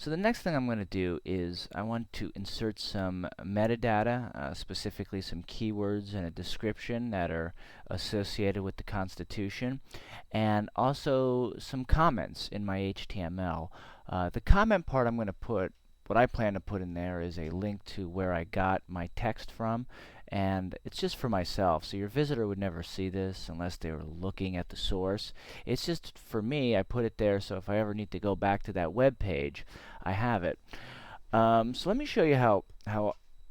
So the next thing I'm going to do is I want to insert some metadata, specifically some keywords and a description that are associated with the Constitution, and also some comments in my HTML. The comment part I'm going to put, what I plan to put in there is a link to where I got my text from, and it's just for myself, so your visitor would never see this unless they were looking at the source. It's just for me. I put it there so if I ever need to go back to that web page, I have it. So let me show you how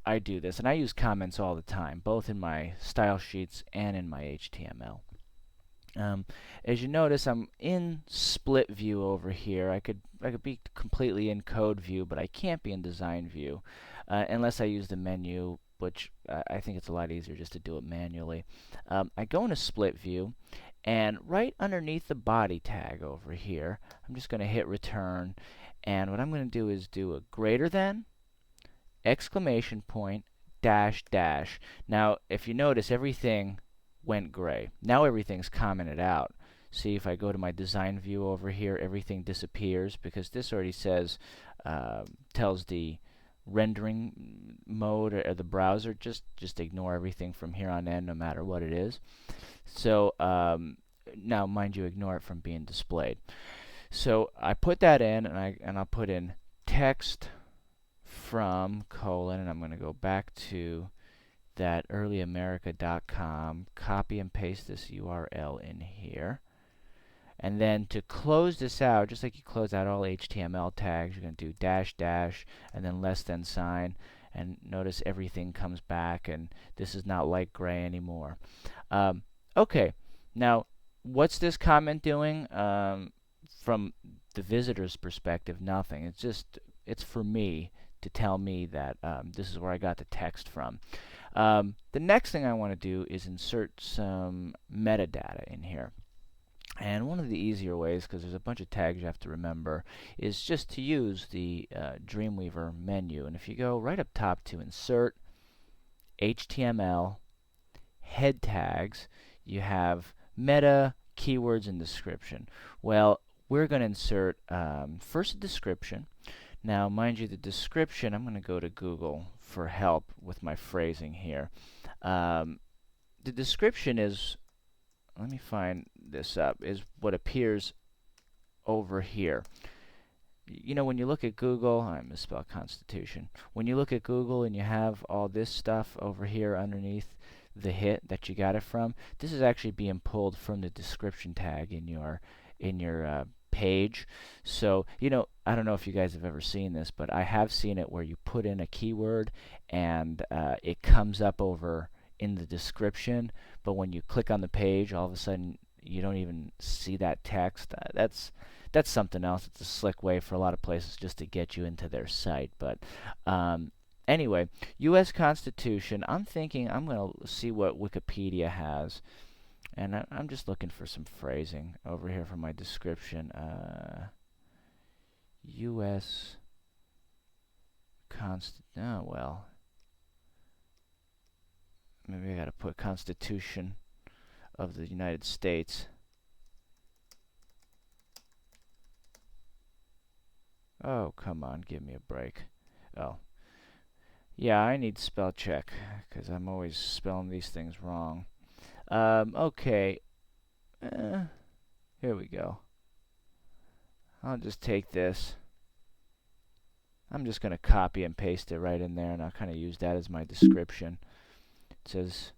I do this, and I use comments all the time, both in my style sheets and in my HTML. As you notice, I'm in split view over here. I could be completely in code view, but I can't be in design view unless I use the menu, which I think it's a lot easier just to do it manually. I go into split view, and right underneath the body tag over here, I'm just going to hit return, and what I'm going to do is do a greater than, exclamation point, dash, dash. Now, if you notice, everything went gray. Now everything's commented out. See, if I go to my design view over here, everything disappears because this already says, tells the rendering mode or the browser, just ignore everything from here on in, no matter what it is. So now, mind you, ignore it from being displayed. So I put that in, and I'll put in text from colon, and I'm going to go back to that earlyamerica.com, copy and paste this URL in here. And then to close this out, just like you close out all HTML tags, you're going to do dash dash and then less than sign. And notice everything comes back, and this is not light gray anymore. Okay, now what's this comment doing? From the visitor's perspective, nothing. It's for me to tell me that this is where I got the text from. The next thing I want to do is insert some metadata in here. And one of the easier ways, because there's a bunch of tags you have to remember, is just to use the Dreamweaver menu. And if you go right up top to Insert, HTML, Head Tags, you have Meta, Keywords, and Description. Well, we're going to insert first a description. Now, mind you, the description, I'm going to go to Google for help with my phrasing here. The description is, let me find this up, is what appears over here. You know, when you look at Google, I misspelled Constitution. When you look at Google and you have all this stuff over here underneath the hit that you got it from, this is actually being pulled from the description tag in your page. So, you know, I don't know if you guys have ever seen this, but I have seen it where you put in a keyword and it comes up over in the description, but when you click on the page, all of a sudden you don't even see that text. That's something else. It's a slick way for a lot of places just to get you into their site. But anyway, U.S. Constitution, I'm thinking I'm going to see what Wikipedia has. And I'm just looking for some phrasing over here for my description. U.S. Oh, well. Maybe I got to put Constitution of the United States. Oh, come on, give me a break. Oh. Yeah, I need spell check, because I'm always spelling these things wrong. Okay. Here we go. I'll just take this. I'm just going to copy and paste it right in there, and I'll kind of use that as my description. It says,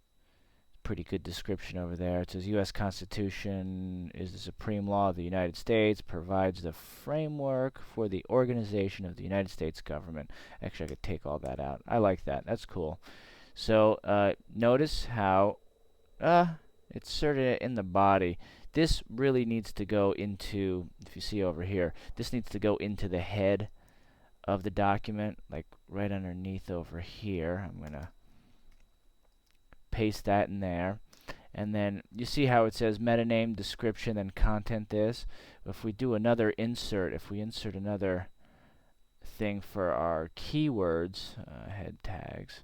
pretty good description over there. It says, U.S. Constitution is the supreme law of the United States, provides the framework for the organization of the United States government. Actually, I could take all that out. I like that. That's cool. So, notice how it's sort of in the body. This really needs to go into, if you see over here, this needs to go into the head of the document, like right underneath over here. I'm going to paste that in there. And then you see how it says meta name, description, and content this. If we do another insert, if we insert another thing for our keywords, head tags,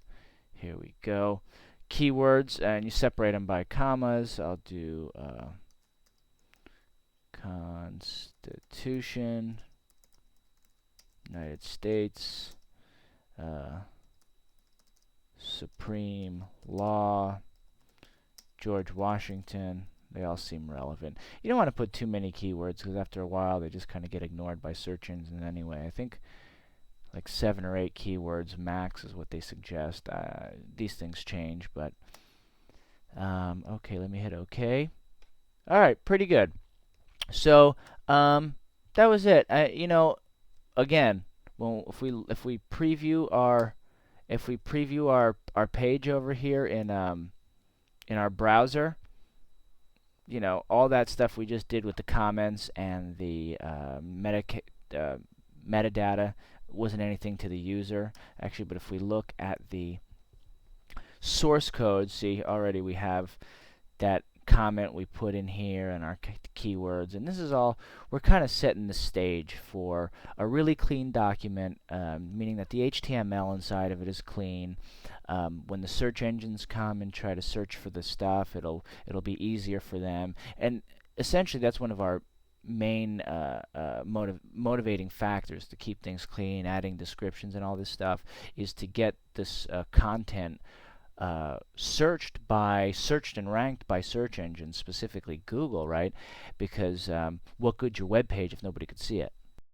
here we go. Keywords, and you separate them by commas. I'll do Constitution, United States, Supreme Law, George Washington. They all seem relevant. You don't want to put too many keywords because after a while they just kind of get ignored by search engines anyway. I think like 7 or 8 keywords max is what they suggest. These things change, but okay, let me hit OK. All right, pretty good. So that was it. Again, well, if we preview our page over here in our browser, all that stuff we just did with the comments and the metadata wasn't anything to the user actually. But if we look at the source code, see already we have that comment we put in here and our keywords, and this is all, we're kind of setting the stage for a really clean document, meaning that the HTML inside of it is clean. When the search engines come and try to search for the stuff, it'll be easier for them, and essentially that's one of our main motivating factors to keep things clean, adding descriptions and all this stuff, is to get this content searched and ranked by search engines, specifically Google, right? Because what good's your web page if nobody could see it?